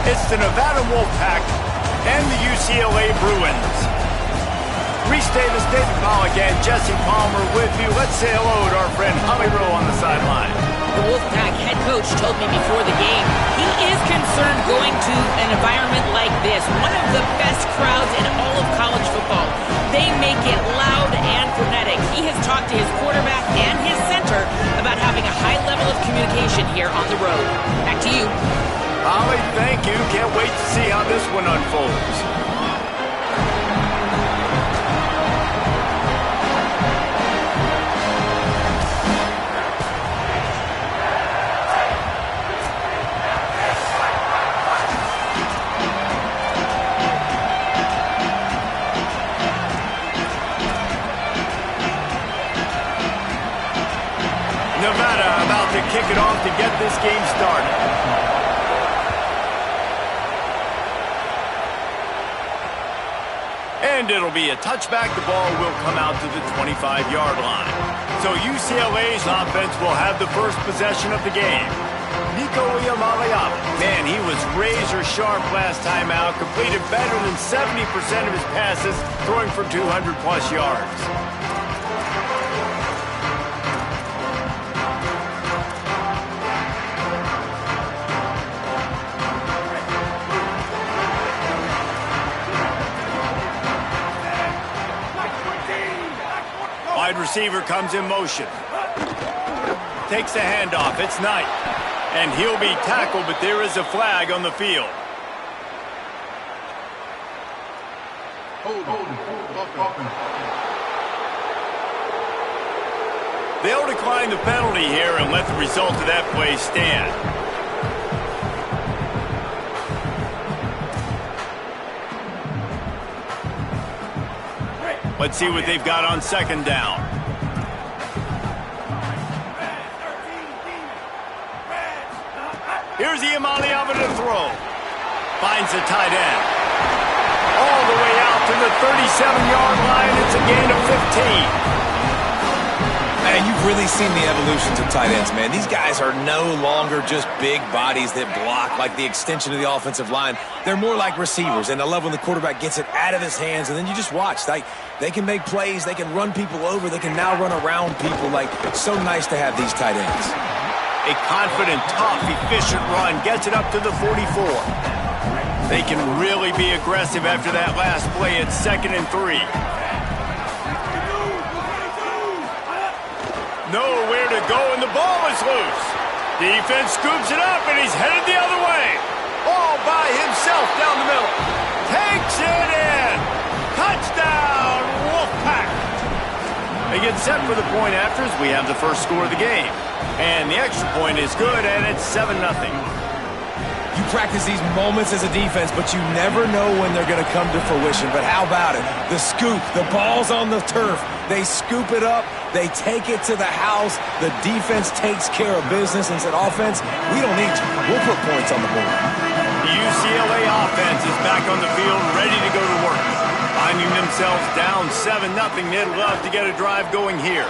It's the Nevada Wolfpack and the UCLA Bruins. Reese Davis, David Pollack, and Jesse Palmer with you. Let's say hello to our friend Holly Rowe on the sideline. The Wolfpack head coach told me before the game he is concerned going to an environment like this, one of the best crowds in all of college football. They make it loud and frenetic. He has talked to his quarterback and his center about having a high level of communication here on the road. Back to you. Holly, thank you. Can't wait to see how this one unfolds. Nevada about to kick it off to get this game started. And it'll be a touchback. The ball will come out to the 25-yard line. So UCLA's offense will have the first possession of the game. Nico Iamaleava. Man, he was razor sharp last time out. Completed better than 70% of his passes, throwing for 200-plus yards. Wide receiver comes in motion. Takes the handoff. It's Knight. And he'll be tackled, but there is a flag on the field. They'll decline the penalty here and let the result of that play stand. Let's see what they've got on second down. Here's Iamaleava to throw. Finds the tight end. All the way out to the 37-yard line. It's a gain of 15. Man, you've really seen the evolutions of tight ends, man. These guys are no longer just big bodies that block like the extension of the offensive line. They're more like receivers, and I love when the quarterback gets it out of his hands, and then you just watch. They can make plays. They can run people over. They can now run around people. So nice to have these tight ends. A confident, tough, efficient run gets it up to the 44. They can really be aggressive after that last play. It's 2nd and 3. Nowhere to go, and the ball is loose. Defense scoops it up, and he's headed the other way. All by himself down the middle. Takes it in. Touchdown, Wolfpack. They get set for the point after as we have the first score of the game. And the extra point is good, and it's 7-0. You practice these moments as a defense, but you never know when they're going to come to fruition. But how about it? The scoop, the ball's on the turf. They scoop it up. They take it to the house. The defense takes care of business and said, offense, we don't need you. We'll put points on the board. The UCLA offense is back on the field, ready to go to work. Finding themselves down 7-0, they'd love to get a drive going here.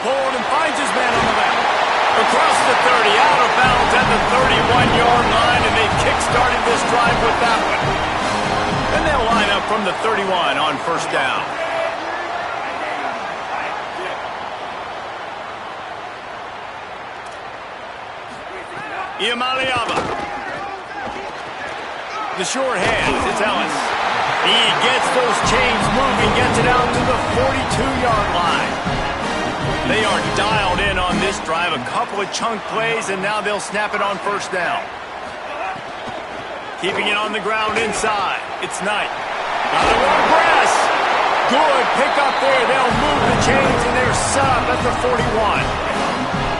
Holden finds his man on the left. Across the 30, out of bounds at the 31-yard line, and they've kick-started this drive with that one. And they'll line up from the 31 on first down. Iamaleava. The short hands, it's Ellis. He gets those chains moving, gets it out to the 42-yard line. They are dialed in on this drive, a couple of chunk plays, and now they'll snap it on first down. Keeping it on the ground inside. It's Knight. Got it on press. Good pick up there. They'll move the chains, and they're set up at the 41.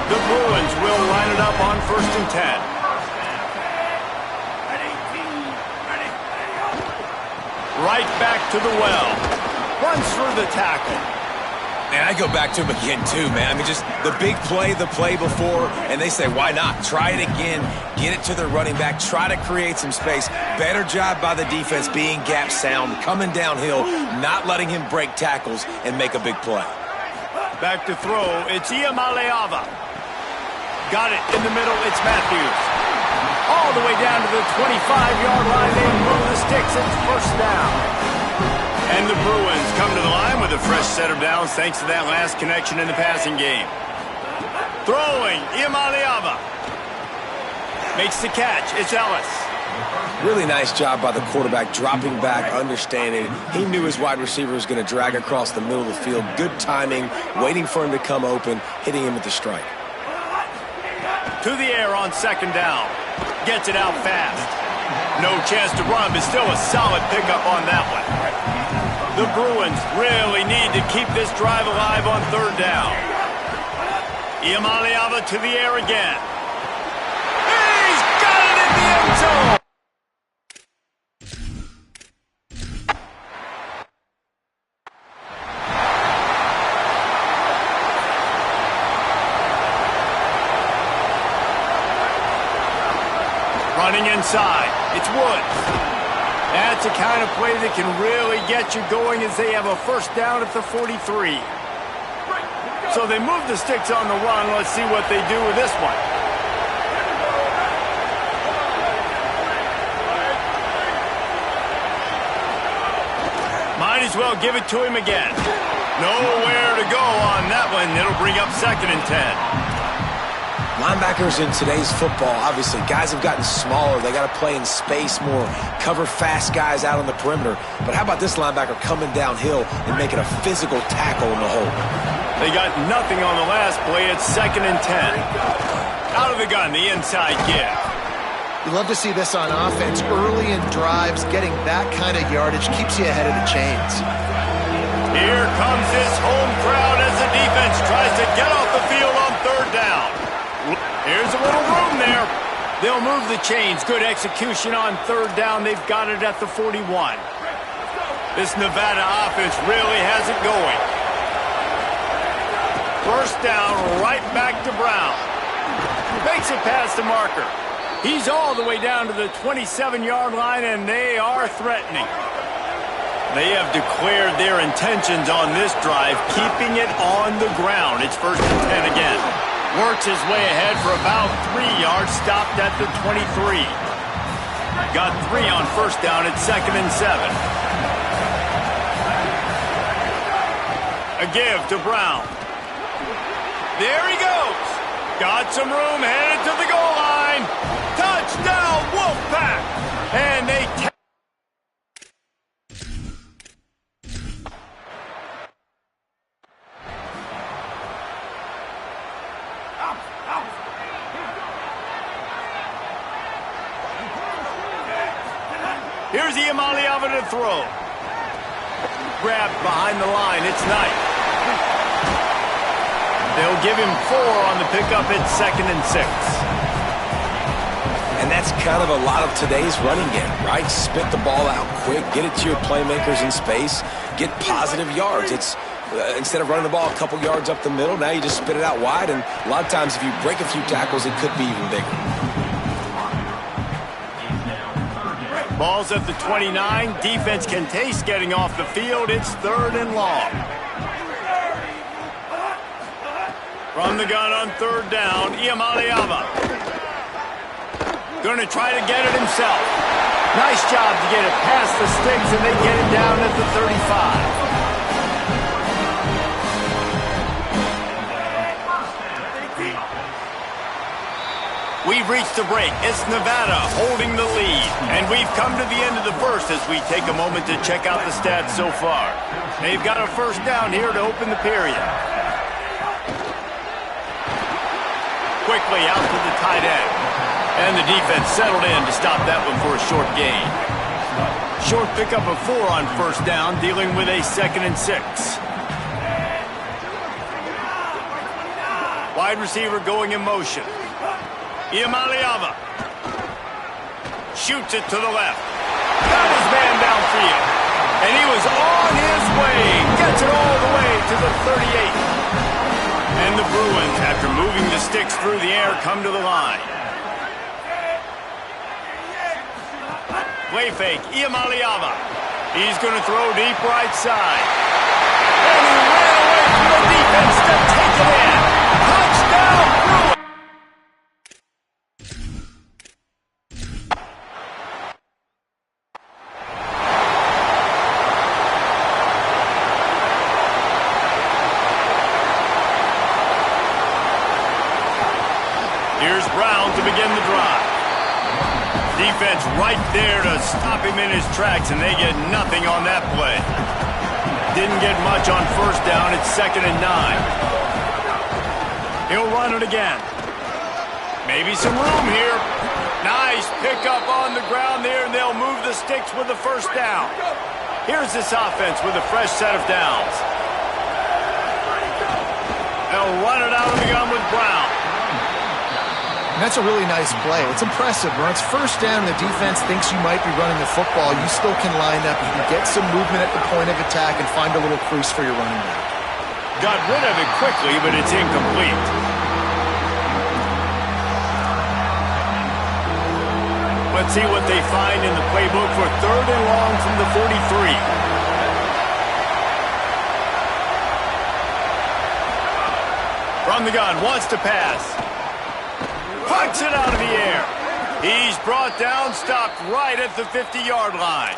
The Bruins will line it up on 1st and 10. Right back to the well. Runs through the tackle. Man, I go back to him again, too, man. I mean, just the big play, the play before, and they say, why not? Try it again. Get it to their running back. Try to create some space. Better job by the defense being gap sound, coming downhill, not letting him break tackles and make a big play. Back to throw. It's Iamaleava. Got it in the middle. It's Matthews. All the way down to the 25-yard line. They move the sticks. It's first down. And the Bruins come to the line with a fresh set of downs thanks to that last connection in the passing game. Throwing, Iamaleava. Makes the catch. It's Ellis. Really nice job by the quarterback, dropping back, understanding. He knew his wide receiver was going to drag across the middle of the field. Good timing, waiting for him to come open, hitting him with the strike. To the air on second down. Gets it out fast. No chance to run, but still a solid pickup on that one. The Bruins really need to keep this drive alive on third down. Iamaleava to the air again. He's got it in the end zone! Running inside, it's Woods. That's the kind of play that can really get you going as they have a first down at the 43. So they move the sticks on the run. Let's see what they do with this one. Might as well give it to him again. Nowhere to go on that one. It'll bring up 2nd and 10. Linebackers in today's football, obviously, guys have gotten smaller. They got to play in space more, cover fast guys out on the perimeter. But how about this linebacker coming downhill and making a physical tackle in the hole? They got nothing on the last play. It's 2nd and 10. Out of the gun, the inside give. You love to see this on offense. Early in drives, getting that kind of yardage keeps you ahead of the chains. Here comes this home crowd as the defense tries to get off the field on third down. Here's a little room there. They'll move the chains. Good execution on third down. They've got it at the 41. This Nevada offense really has it going. First down, right back to Brown. Makes it past the marker. He's all the way down to the 27-yard line, and they are threatening. They have declared their intentions on this drive, keeping it on the ground. It's 1st and 10 again. Works his way ahead for about 3 yards, stopped at the 23. Got 3 on first down at 2nd and 7. A give to Brown. There he goes. Got some room, headed to the goal line. Touchdown, Wolfpack! And they... Here's Iamaleava to throw. Grabbed behind the line. It's Knight. They'll give him 4 on the pickup at 2nd and 6. And that's kind of a lot of today's running game, right? Spit the ball out quick, get it to your playmakers in space, get positive yards. It's instead of running the ball a couple yards up the middle, now you just spit it out wide, and a lot of times if you break a few tackles, it could be even bigger. Ball's at the 29. Defense can taste getting off the field. It's 3rd and long. From the gun on third down, Iamaleava. Going to try to get it himself. Nice job to get it past the sticks, and they get it down at the 35. We've reached the break. It's Nevada holding the lead. And we've come to the end of the first as we take a moment to check out the stats so far. They've got a first down here to open the period. Quickly out to the tight end. And the defense settled in to stop that one for a short gain. Short pickup of 4 on first down, dealing with a 2nd and 6. Wide receiver going in motion. Iamaleava shoots it to the left. Got his man downfield. And he was on his way. Gets it all the way to the 38. And the Bruins, after moving the sticks through the air, come to the line. Play fake, Iamaleava. He's going to throw deep right side. And he ran away from the defense to take it in. Touchdown, Bruins! Defense right there to stop him in his tracks, and they get nothing on that play. Didn't get much on first down. It's 2nd and 9. He'll run it again. Maybe some room here. Nice pickup on the ground there, and they'll move the sticks with the first down. Here's this offense with a fresh set of downs. They'll run it out of the gun with Brown. And that's a really nice play. It's impressive. When it's first down, the defense thinks you might be running the football. You still can line up. You can get some movement at the point of attack and find a little crease for your running back. Got rid of it quickly, but it's incomplete. Let's see what they find in the playbook for 3rd and long from the 43. From the gun, wants to pass. Pucks it out of the air. He's brought down, stopped right at the 50-yard line.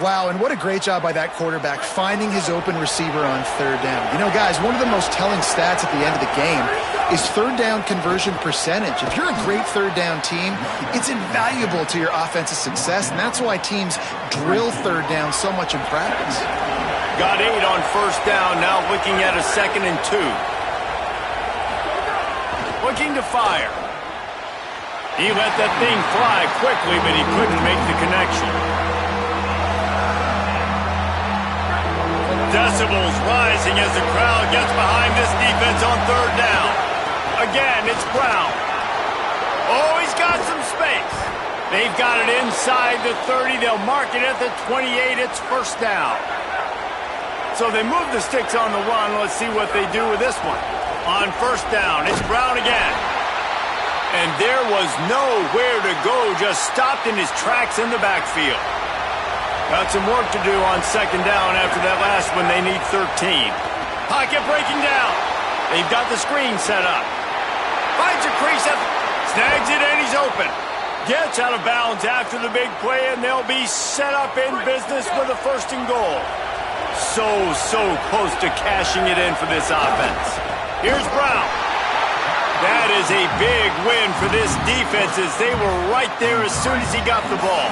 Wow, and what a great job by that quarterback finding his open receiver on 3rd down. You know, guys, one of the most telling stats at the end of the game is 3rd down conversion percentage. If you're a great 3rd down team, it's invaluable to your offensive success, and that's why teams drill 3rd down so much in practice. Got 8 on first down, now looking at a 2nd and 2. Looking to fire. He let that thing fly quickly, but he couldn't make the connection. Decibels rising as the crowd gets behind this defense on 3rd down. Again, it's Brown. Oh, he's got some space. They've got it inside the 30. They'll mark it at the 28. It's first down. So they move the sticks on the run. Let's see what they do with this one. On first down, it's Brown again. And there was nowhere to go, just stopped in his tracks in the backfield. Got some work to do on 2nd down after that last one. They need 13. Pocket breaking down. They've got the screen set up. Finds a crease, snags it, and he's open. Gets out of bounds after the big play, and they'll be set up in business with a 1st and goal. So close to cashing it in for this offense. Here's Brown. That is a big win for this defense as they were right there as soon as he got the ball.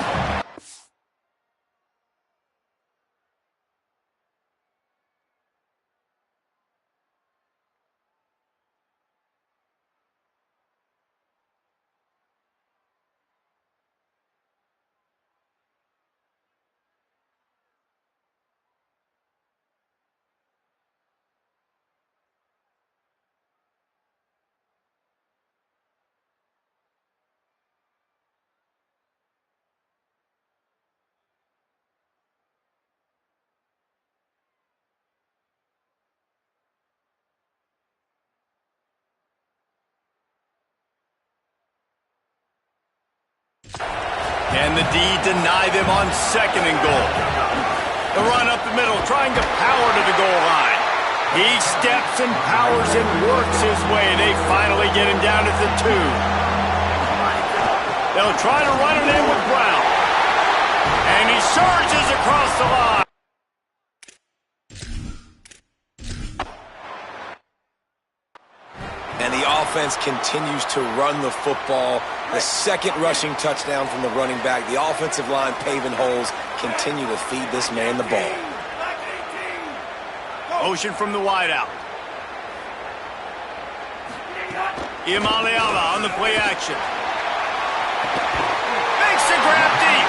And the D deny them on 2nd and goal. The run up the middle, trying to power to the goal line. He steps and powers and works his way. They finally get him down at the 2. They'll try to run it in with Brown. And he surges across the line. And the offense continues to run the football. The 2nd rushing touchdown from the running back. The offensive line paving holes continue to feed this man the ball. Motion from the wideout. Imaliava on the play action. Makes the grab deep.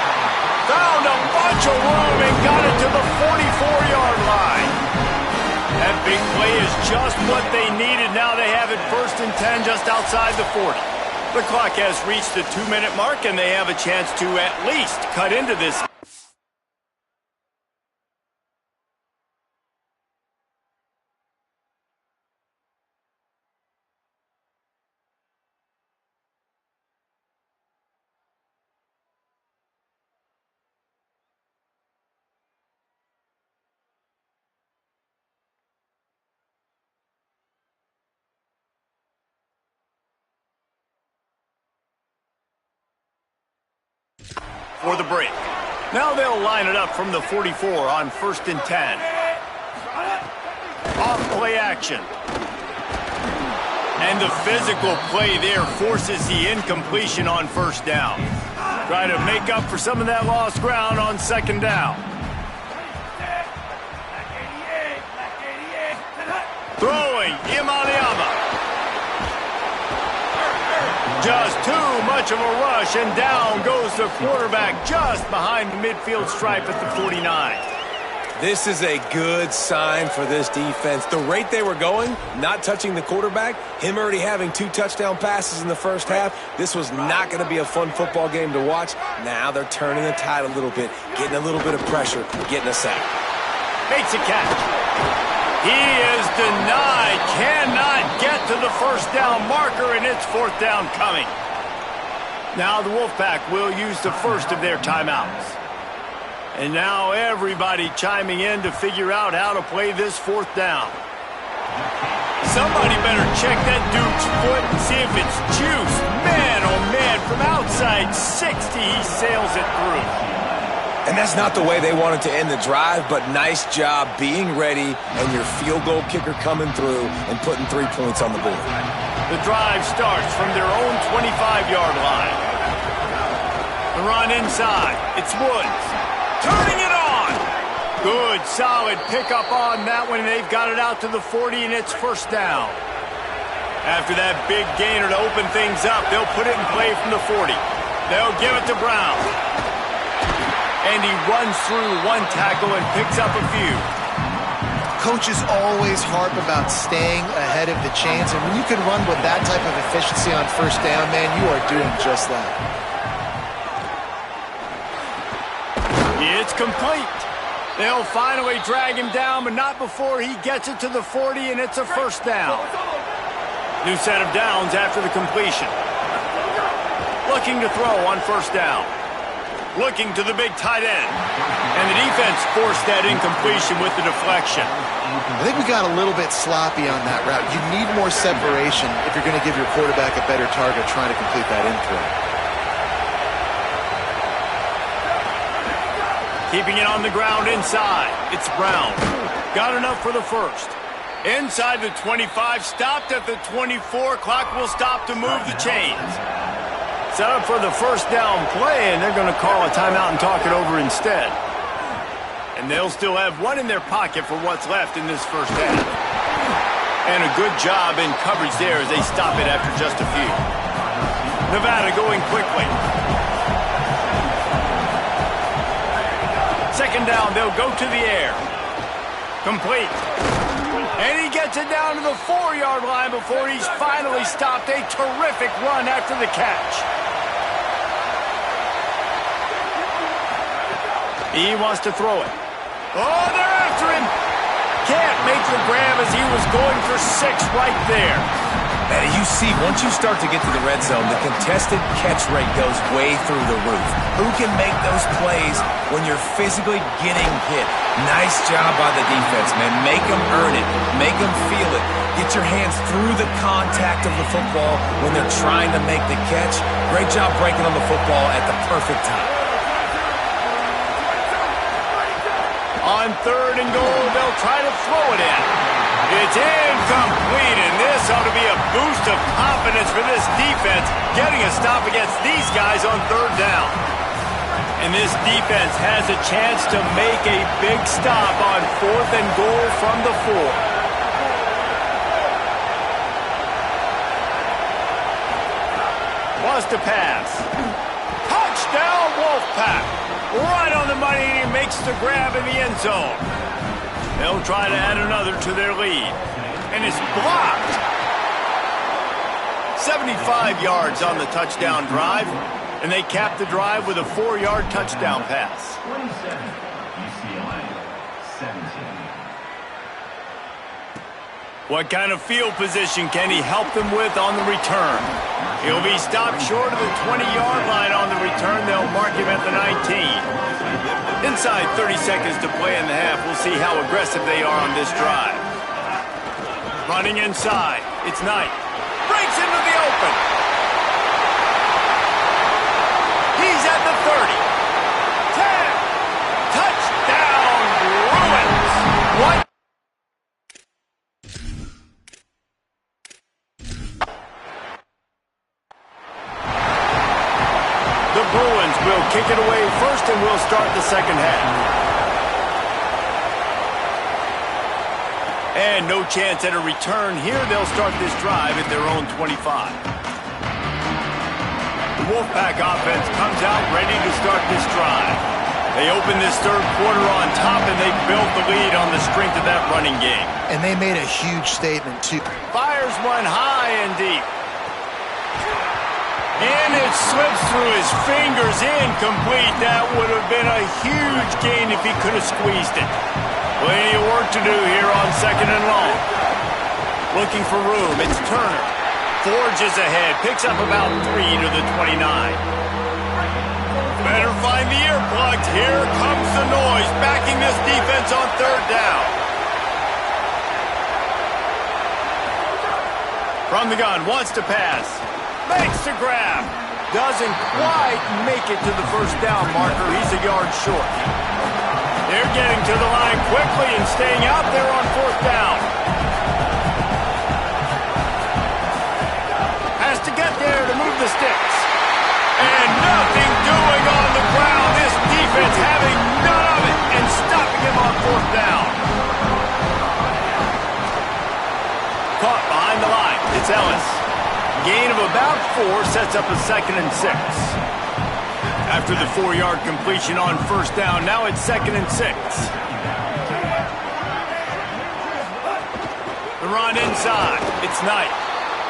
Found a bunch of room and got it to the 44-yard line. That big play is just what they needed. Now they have it 1st and 10 just outside the 40. The clock has reached the 2-minute mark, and they have a chance to at least cut into this. For the break. Now they'll line it up from the 44 on 1st and 10. Off play action. And the physical play there forces the incompletion on first down. Try to make up for some of that lost ground on second down. Throwing, Imaliama. Just too much of a rush, and down goes the quarterback just behind the midfield stripe at the 49. This is a good sign for this defense. The rate they were going, not touching the quarterback, him already having 2 touchdown passes in the first half, this was not going to be a fun football game to watch. Now they're turning the tide a little bit, getting a little bit of pressure, getting a sack. Makes a catch. He is denied, cannot get to the first down marker, and it's fourth down coming. Now the Wolfpack will use the first of their timeouts. And now everybody chiming in to figure out how to play this fourth down. Somebody better check that dude's foot and see if it's juice. Man, oh man, from outside 60, he sails it through. And that's not the way they wanted to end the drive, but nice job being ready and your field goal kicker coming through and putting 3 points on the board. The drive starts from their own 25-yard line. The run inside. It's Woods. Turning it on. Good, solid pickup on that one. They've got it out to the 40, and it's first down. After that big gainer to open things up, they'll put it in play from the 40. They'll give it to Brown. And he runs through one tackle and picks up a few. Coaches always harp about staying ahead of the chains, and when you can run with that type of efficiency on first down, man, you are doing just that. It's complete. They'll finally drag him down, but not before he gets it to the 40, and it's a first down. New set of downs after the completion. Looking to throw on first down. Looking to the big tight end. And the defense forced that incompletion with the deflection. I think we got a little bit sloppy on that route. You need more separation if you're going to give your quarterback a better target trying to complete that in throw. Keeping it on the ground inside. It's Brown. Got enough for the first. Inside the 25, stopped at the 24. Clock will stop to move the chains. Set up for the first down play, and they're going to call a timeout and talk it over instead. And they'll still have one in their pocket for what's left in this first half. And a good job in coverage there as they stop it after just a few. Nevada going quickly. Second down, they'll go to the air. Complete. And he gets it down to the 4-yard line before he's finally stopped. A terrific run after the catch. He wants to throw it. Oh, they're after him. Can't make the grab as he was going for 6 right there. And you see, once you start to get to the red zone, the contested catch rate goes way through the roof. Who can make those plays when you're physically getting hit? Nice job by the defense, man. Make them earn it. Make them feel it. Get your hands through the contact of the football when they're trying to make the catch. Great job breaking on the football at the perfect time. On third and goal, they'll try to throw it in. It's incomplete, and this ought to be a boost of confidence for this defense, getting a stop against these guys on third down. And this defense has a chance to make a big stop on fourth and goal from the 4. Wants to pass. Touchdown, Wolfpack. Right on the money, and he makes the grab in the end zone. They'll try to add another to their lead. And it's blocked. 75 yards on the touchdown drive. And they cap the drive with a 4-yard touchdown pass. What kind of field position can he help them with on the return? He'll be stopped short of the 20-yard line on the return. They'll mark him at the 19. Inside 30 seconds to play in the half. We'll see how aggressive they are on this drive. Running inside. It's Knight. Breaks into the open. He's at the 30. 10. Touchdown, Bruins. What? The Bruins will kick it away first, and we'll start the second half. And no chance at a return here. They'll start this drive at their own 25. The Wolfpack offense comes out ready to start this drive. They open this third quarter on top, and they built the lead on the strength of that running game. And they made a huge statement, too. Fires one high and deep. And it slips through his fingers, incomplete. That would have been a huge gain if he could have squeezed it. Plenty of work to do here on second and long. Looking for room, it's Turner. Forges ahead, picks up about 3 to the 29. Better find the earplugs. Here comes the noise, backing this defense on third down. From the gun, wants to pass. Makes the grab. Doesn't quite make it to the first down marker. He's a yard short. They're getting to the line quickly and staying out there on fourth down. Has to get there to move the sticks. And nothing doing on the ground. This defense having none of it and stopping him on fourth down. Caught behind the line. It's Ellis. Gain of about 4 sets up a 2nd and 6. After the 4-yard completion on first down, now it's 2nd and 6. The run inside. It's Knight.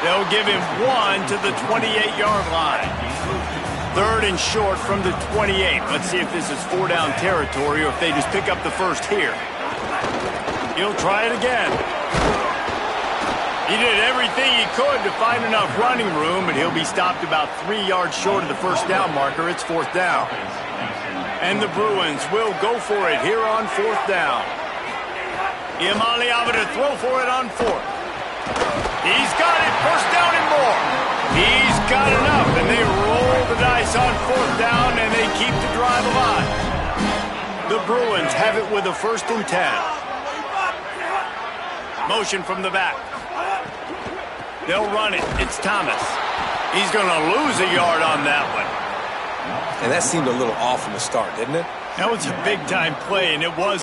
They'll give him 1 to the 28-yard line. 3rd and short from the 28. Let's see if this is 4-down territory or if they just pick up the first here. He'll try it again. He did everything he could to find enough running room, but he'll be stopped about 3 yards short of the first down marker. It's fourth down. And the Bruins will go for it here on fourth down. Iamaleava to throw for it on fourth. He's got it. First down and more. He's got enough, and they roll the dice on fourth down, and they keep the drive alive. The Bruins have it with a 1st and 10. Motion from the back. They'll run it. It's Thomas. He's going to lose a yard on that one. And that seemed a little off from the start, didn't it? That was a big-time play, and it was.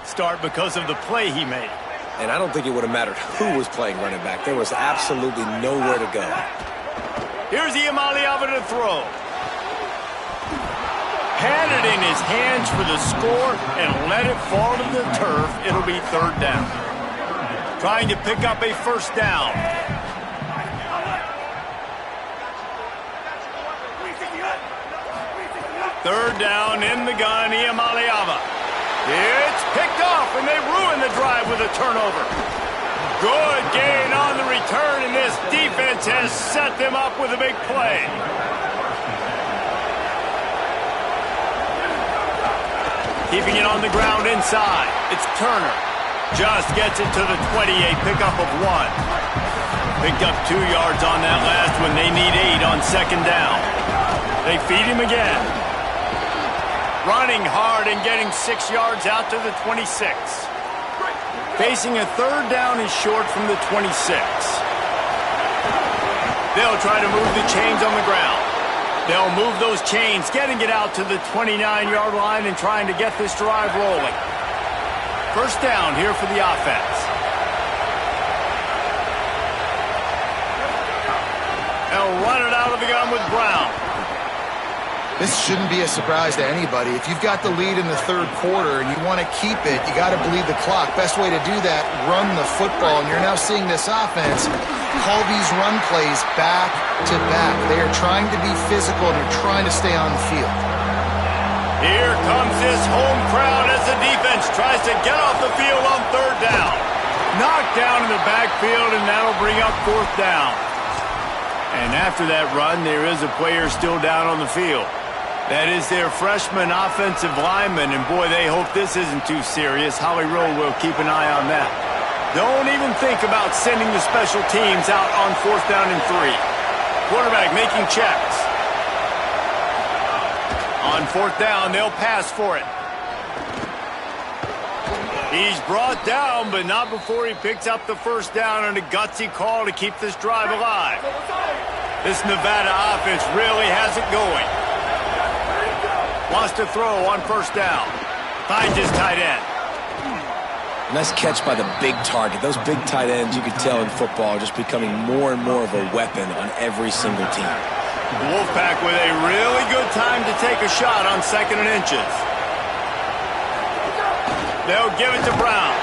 Start because of the play he made. And I don't think it would have mattered who was playing running back. There was absolutely nowhere to go. Here's Iamaleava to throw. Had it in his hands for the score and let it fall to the turf. It'll be third down. Trying to pick up a first down. Third down in the gun, Iamaleava. It's picked off, and they ruin the drive with a turnover. Good gain on the return, and this defense has set them up with a big play. Keeping it on the ground inside. It's Turner. Just gets it to the 28, pickup of 1. Picked up 2 yards on that last one. They need 8 on second down. They feed him again. Running hard and getting 6 yards out to the 26. Facing a third down is short from the 26. They'll try to move the chains on the ground. They'll move those chains, getting it out to the 29-yard line and trying to get this drive rolling. First down here for the offense. run it out of the gun with Brown. This shouldn't be a surprise to anybody. If you've got the lead in the third quarter and you want to keep it, you got to bleed the clock. Best way to do that, run the football. And you're now seeing this offense call these run plays back to back. They are trying to be physical and they're trying to stay on the field. Here comes this home crowd as the defense tries to get off the field on third down. Knocked down in the backfield, and that'll bring up fourth down. And after that run, there is a player still down on the field. That is their freshman offensive lineman, and boy, they hope this isn't too serious. Holly Rowe will keep an eye on that. Don't even think about sending the special teams out on fourth down and 3. Quarterback making checks. On fourth down, they'll pass for it. He's brought down, but not before he picks up the first down on a gutsy call to keep this drive alive. This Nevada offense really has it going. Wants to throw on first down. Finds his tight end. Nice catch by the big target. Those big tight ends, you can tell in football, are just becoming more and more of a weapon on every single team. The Wolfpack with a really good time to take a shot on 2nd and inches. They'll give it to Brown.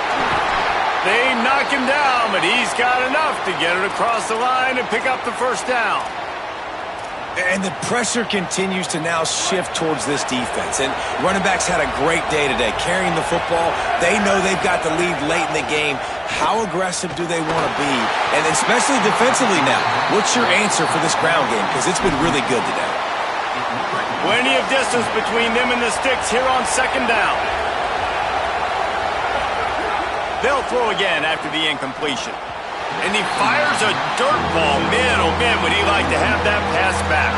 They knock him down, but he's got enough to get it across the line and pick up the first down. And the pressure continues to now shift towards this defense. And running backs had a great day today, carrying the football. They know they've got the lead late in the game. How aggressive do they want to be? And especially defensively now. What's your answer for this ground game? Because it's been really good today. Plenty of distance between them and the sticks here on 2nd down. They'll throw again after the incompletion. And he fires a dirt ball. Man, oh man, would he like to have that pass back.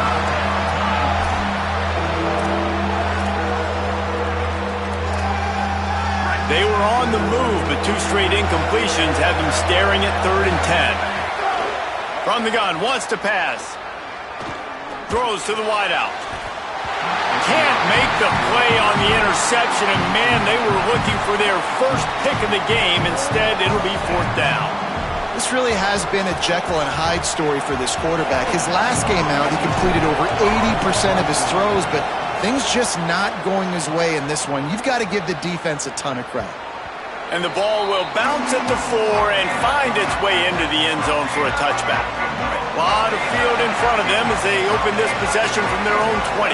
They were on the move, but 2 straight incompletions have them staring at 3rd and 10. From the gun, wants to pass. Throws to the wideout. Can't make the play on the interception, and man, they were looking for their first pick of the game. Instead, it'll be 4th down. This really has been a Jekyll and Hyde story for this quarterback. His last game out, he completed over 80% of his throws, but things just not going his way in this one. You've got to give the defense a ton of credit. And the ball will bounce at the 4 and find its way into the end zone for a touchback. A lot of field in front of them as they open this possession from their own 20.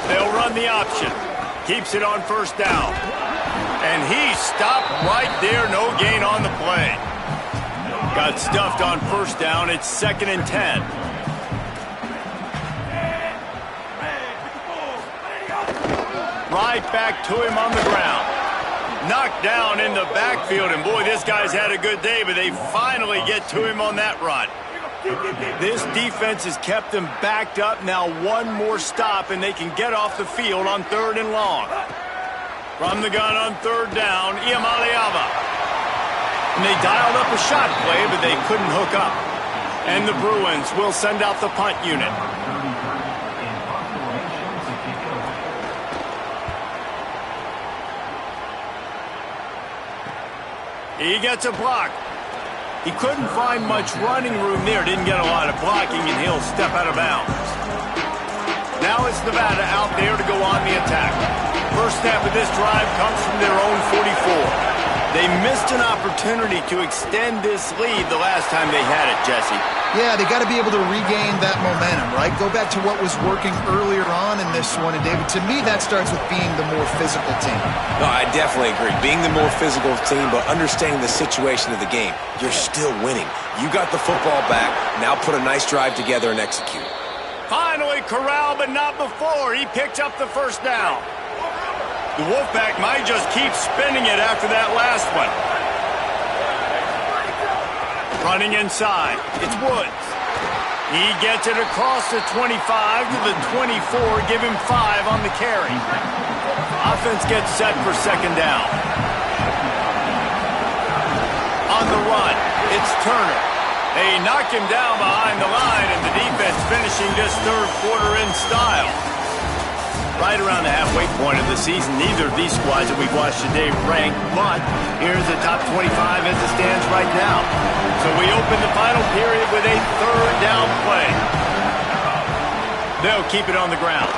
They'll run the option. Keeps it on first down. And he stopped right there. No gain on the play. Got stuffed on first down. It's 2nd and 10. Right back to him on the ground. Knocked down in the backfield. And boy, this guy's had a good day, but they finally get to him on that run. This defense has kept them backed up. Now one more stop, and they can get off the field on 3rd and long. From the gun on 3rd down, Iamaleava. And they dialed up a shot play, but they couldn't hook up. And the Bruins will send out the punt unit. He gets a block. He couldn't find much running room there. Didn't get a lot of blocking, and he'll step out of bounds. Now it's Nevada out there to go on the attack. First snap of this drive comes from their own 44. They missed an opportunity to extend this lead the last time they had it, Jesse. Yeah, they got to be able to regain that momentum, right? Go back to what was working earlier on in this one. And, David, to me, that starts with being the more physical team. No, I definitely agree. Being the more physical team, but understanding the situation of the game. You're still winning. You got the football back. Now put a nice drive together and execute. Finally corralled, but not before. He picked up the first down. The Wolfpack might just keep spinning it after that last one. Running inside. It's Woods. He gets it across the 25 to the 24. Give him 5 on the carry. Offense gets set for 2nd down. On the run, it's Turner. They knock him down behind the line, and the defense finishing this 3rd quarter in style. Right around the halfway point of the season, neither of these squads that we've watched today ranked, but here's the top 25 as it stands right now. So we open the final period with a third down play. They'll keep it on the ground.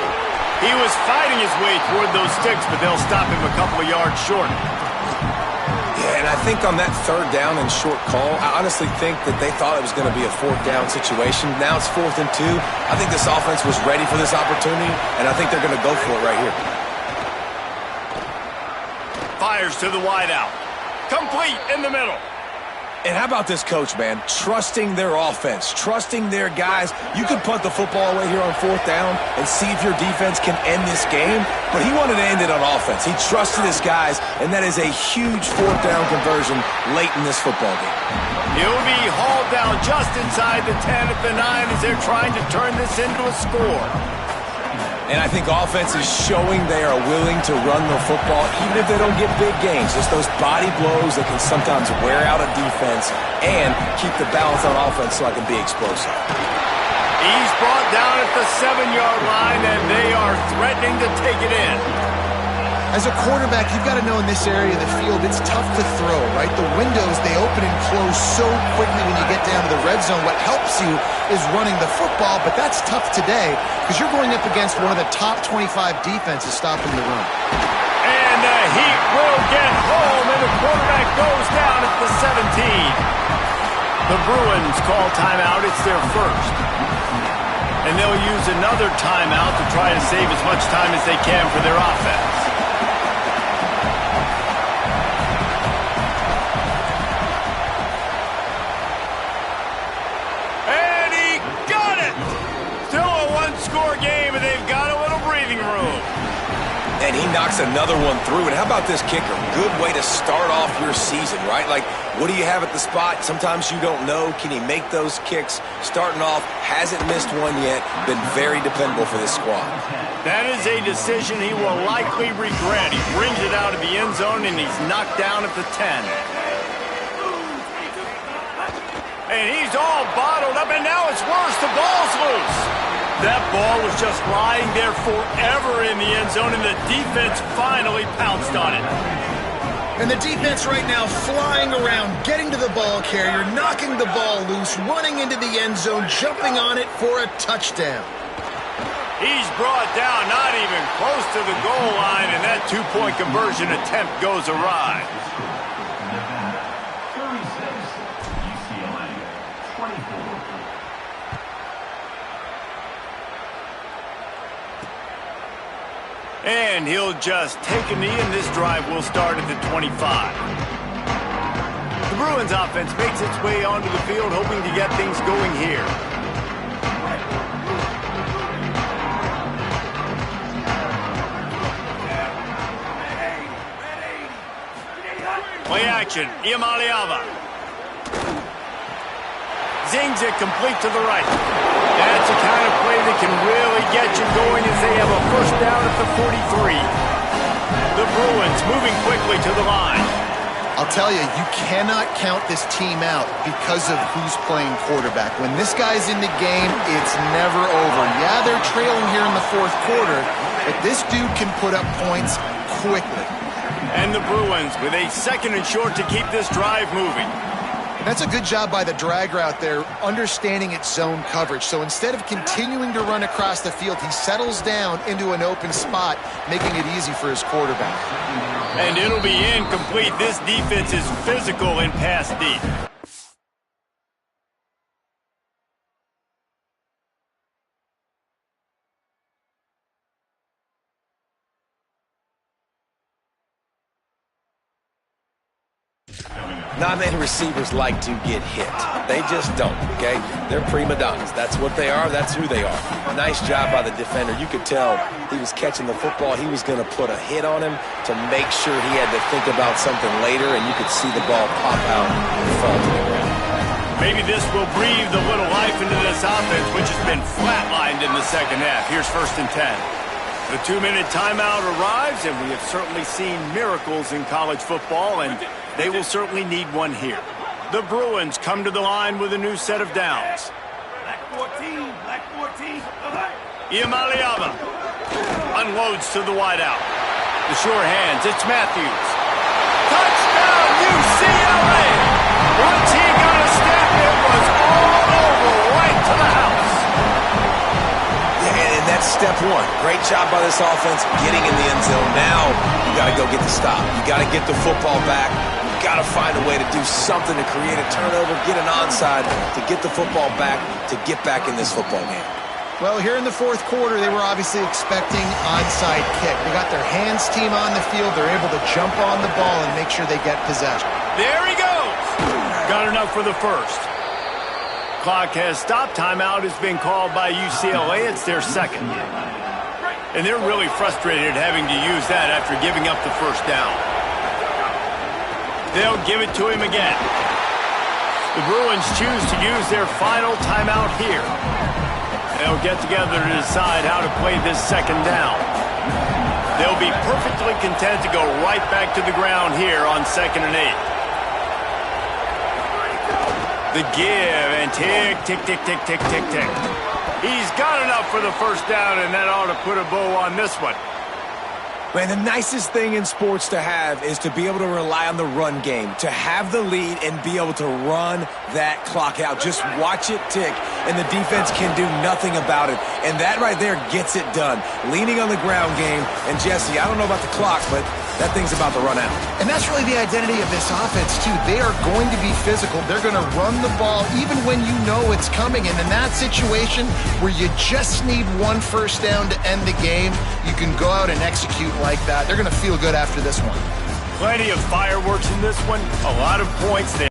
He was fighting his way toward those sticks, but they'll stop him a couple of yards short. Yeah, and I think on that third down and short call, I honestly think that they thought it was going to be a fourth down situation. Now it's 4th and 2. I think this offense was ready for this opportunity, and I think they're going to go for it right here. Fires to the wide out. Complete in the middle. And how about this coach, man? Trusting their offense, trusting their guys. You could punt the football away here on 4th down and see if your defense can end this game, but he wanted to end it on offense. He trusted his guys, and that is a huge 4th down conversion late in this football game. He'll be hauled down just inside the 10 at the 9 as they're trying to turn this into a score. And I think offense is showing they are willing to run the football, even if they don't get big gains. Just those body blows that can sometimes wear out a defense and keep the balance on offense so I can be explosive. He's brought down at the 7-yard line, and they are threatening to take it in. As a quarterback, you've got to know in this area of the field, it's tough to throw, right? The windows, they open and close so quickly when you get down to the red zone. What helps you is running the football, but that's tough today because you're going up against one of the top 25 defenses stopping the run. And the heat will get home, and the quarterback goes down at the 17. The Bruins call timeout. It's their first. And they'll use another timeout to try to save as much time as they can for their offense. And he knocks another one through. And how about this kicker? Good way to start off your season, right? Like, what do you have at the spot? Sometimes you don't know. Can he make those kicks? Starting off, hasn't missed one yet. Been very dependable for this squad. That is a decision he will likely regret. He brings it out of the end zone, and he's knocked down at the 10. And he's all bottled up, and now it's worse. The ball's loose. That ball was just lying there forever in the end zone, and the defense finally pounced on it. And the defense right now flying around, getting to the ball carrier, knocking the ball loose, running into the end zone, jumping on it for a touchdown. He's brought down not even close to the goal line, and that two-point conversion attempt goes awry. And he'll just take a knee, and this drive will start at the 25. The Bruins offense makes its way onto the field, hoping to get things going here. Play action, Iamaleava. Zings it complete to the right. That's the kind of play that can really get you going as they have a first down at the 43. The Bruins moving quickly to the line. I'll tell you, you cannot count this team out because of who's playing quarterback. When this guy's in the game, it's never over. Yeah, they're trailing here in the 4th quarter, but this dude can put up points quickly. And the Bruins with a 2nd and short to keep this drive moving. That's a good job by the drag route there, understanding its zone coverage. So instead of continuing to run across the field, he settles down into an open spot, making it easy for his quarterback. And it'll be incomplete. This defense is physical and pass deep. Not many receivers like to get hit. They just don't, okay? They're prima donnas. That's what they are. That's who they are. Nice job by the defender. You could tell he was catching the football. He was going to put a hit on him to make sure he had to think about something later, and you could see the ball pop out and fall to the ground. Maybe this will breathe a little life into this offense, which has been flatlined in the second half. Here's 1st and 10. The 2-minute timeout arrives, and we have certainly seen miracles in college football, and they will certainly need one here. The Bruins come to the line with a new set of downs. Black 14, black 14. Iamaleava unloads to the wideout. The sure hands, it's Matthews. Touchdown, UCLA! step one. Great job by this offense getting in the end zone. Now you got to go get the stop. You got to get the football back. You got to find a way to do something to create a turnover, get an onside, to get the football back, to get back in this football game. Well, here in the fourth quarter, they were obviously expecting onside kick. They got their hands team on the field. They're able to jump on the ball and make sure they get possession. There he goes. Got enough for the first. Clock has stopped. Timeout has been called by UCLA. It's their second. And they're really frustrated having to use that after giving up the first down. They'll give it to him again. The Bruins choose to use their final timeout here. They'll get together to decide how to play this second down. They'll be perfectly content to go right back to the ground here on 2nd and 8. The give and tick, tick, tick, tick, tick, tick, tick. He's got enough for the first down, and that ought to put a bow on this one. Man, the nicest thing in sports to have is to be able to rely on the run game, to have the lead and be able to run that clock out. Just watch it tick, and the defense can do nothing about it. And that right there gets it done. Leaning on the ground game. And, Jesse, I don't know about the clock, but that thing's about to run out. And that's really the identity of this offense, too. They are going to be physical. They're going to run the ball even when you know it's coming. And in that situation where you just need one first down to end the game, you can go out and execute like that. They're going to feel good after this one. Plenty of fireworks in this one. A lot of points. They